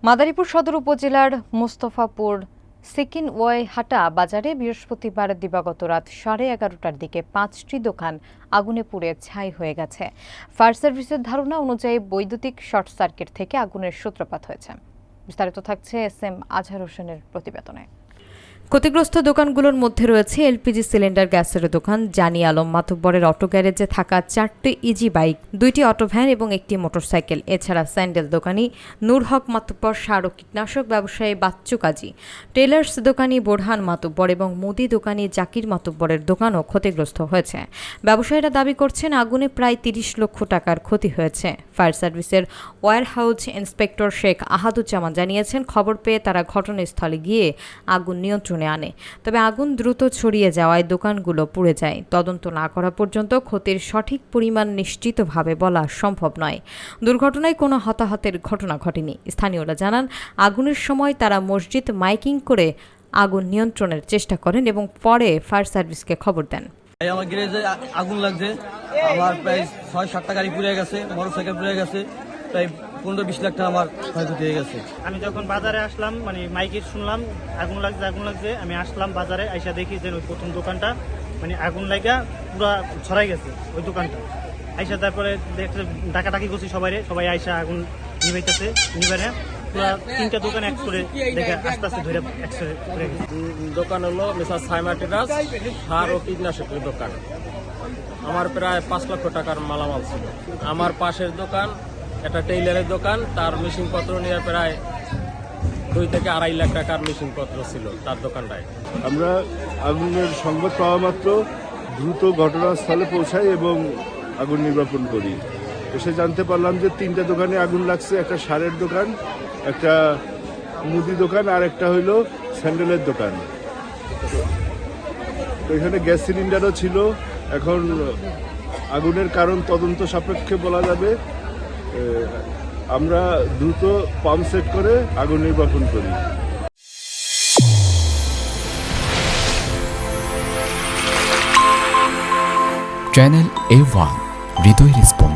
মাদারীপুর সদর উপজেলার মোস্তফাপুর সেকিনওয়াই হাটা বাজারে বৃহস্পতিবার দিবাগত রাত 11:30টার দিকে 5টি দোকান আগুনে পুড়ে ছাই হয়ে গেছে। ফায়ার সার্ভিসের ধারণা অনুযায়ী বৈদ্যুতিক শর্ট সার্কিট থেকে আগুনের সূত্রপাত হয়েছে। বিস্তারিত থাকছে SM আজহার হোসেনের প্রতিবেদনে। ক্ষতিগ্রস্ত দোকানগুলোর মধ্যে রয়েছে এলপিজি সিলিন্ডার গ্যাসের দোকান, জানি আলম মাতুব্বরের অটো গ্যারেজে থাকা 4টি ইজি বাইক, 2টি অটো ভ্যান এবং একটি মোটরসাইকেল। এছাড়া স্যান্ডেল দোকানি নূর হক মাতুব্বর, সার ও কীটনাশক ব্যবসায়ী বাচ্চু কাজী, টেলার্স দোকানি বোরহান মাতুব্বর এবং মুদি দোকানি জাকির মাতুব্বরের দোকানও ক্ষতিগ্রস্ত হয়েছে। ব্যবসায়ীরা দাবি করছেন আগুনে প্রায় 30 লক্ষ টাকার ক্ষতি হয়েছে। ফায়ার সার্ভিসের ওয়্যারহাউস ইন্সপেক্টর শেখ আহাদুজ্জামান জানিয়েছেন, খবর পেয়ে তারা ঘটনাস্থলে গিয়ে আগুন নিয়ন্ত্রণে আনে। তবে আগুন দ্রুত ছড়িয়ে যাওয়ায় দোকানগুলো পুড়ে যায়। তদন্ত না করা পর্যন্ত ক্ষতির সঠিক পরিমাণ নিশ্চিতভাবে বলা সম্ভব নয়। দুর্ঘটনায় কোনো হতাহতের ঘটনা ঘটেনি। স্থানীয়রা জানান, আগুনের সময় তারা মসজিদ মাইকিং করে আগুন নিয়ন্ত্রণের চেষ্টা করেন এবং পরে ফায়ার সার্ভিসকে খবর দেন। আমার গ্যারেজে আগুন লাগছে, আমার প্রায় 6-7টা গাড়ি পুড়ে গেছে, মোটরসাইকেল পুড়ে গেছে, প্রায় 15-20 লাখ টাকা আমার ক্ষয়ক্ষতি হয়ে গেছে। আমি যখন বাজারে আসলাম, মাইকে শুনলাম আগুন লাগছে, আমি আসলাম বাজারে, আইসা দেখি যে ওই প্রথম দোকানটা আগুন লাগা পুরো ছড়াই গেছে ওই দোকানটা। আইসা তারপরে ডাকাডাকি করছি সবাই আইসা আগুন নিভাইতেছে, নিবারে পুরো 3টা দোকান এক করে দেখে আস্তে আস্তে ধরে একসাথে গেছে। দোকান হলো মিসার সাইমা টেলার্স, সার ও কীটনাশকের দোকান। আমার প্রায় 5 লক্ষ টাকার মালামাল ছিল। আমার পাশের দোকান একটা টেইলারের দোকান, তার মেশিনপত্র নিয়ে প্রায় 2 থেকে 2.5 লাখ টাকার মেশিনপত্র ছিল তার দোকানটায়। আমরা আগুনের সংবাদ পাওয়া মাত্র দ্রুত ঘটনাস্থলে পৌঁছাই এবং আগুন নির্বাপন করি। এসে জানতে পারলাম যে 3টা দোকানে আগুন লাগছে, একটা সারের দোকান, একটা মুদি দোকান আর একটা হইল স্যান্ডেলের দোকান। তো এখানে গ্যাস সিলিন্ডারও ছিল। এখন আগুনের কারণ তদন্ত সাপেক্ষে বলা যাবে। আমরা দ্রুত পাম্প সেট করে আগুন নির্বাপন করি। চ্যানেল A1 হৃদয় রেসপন্স।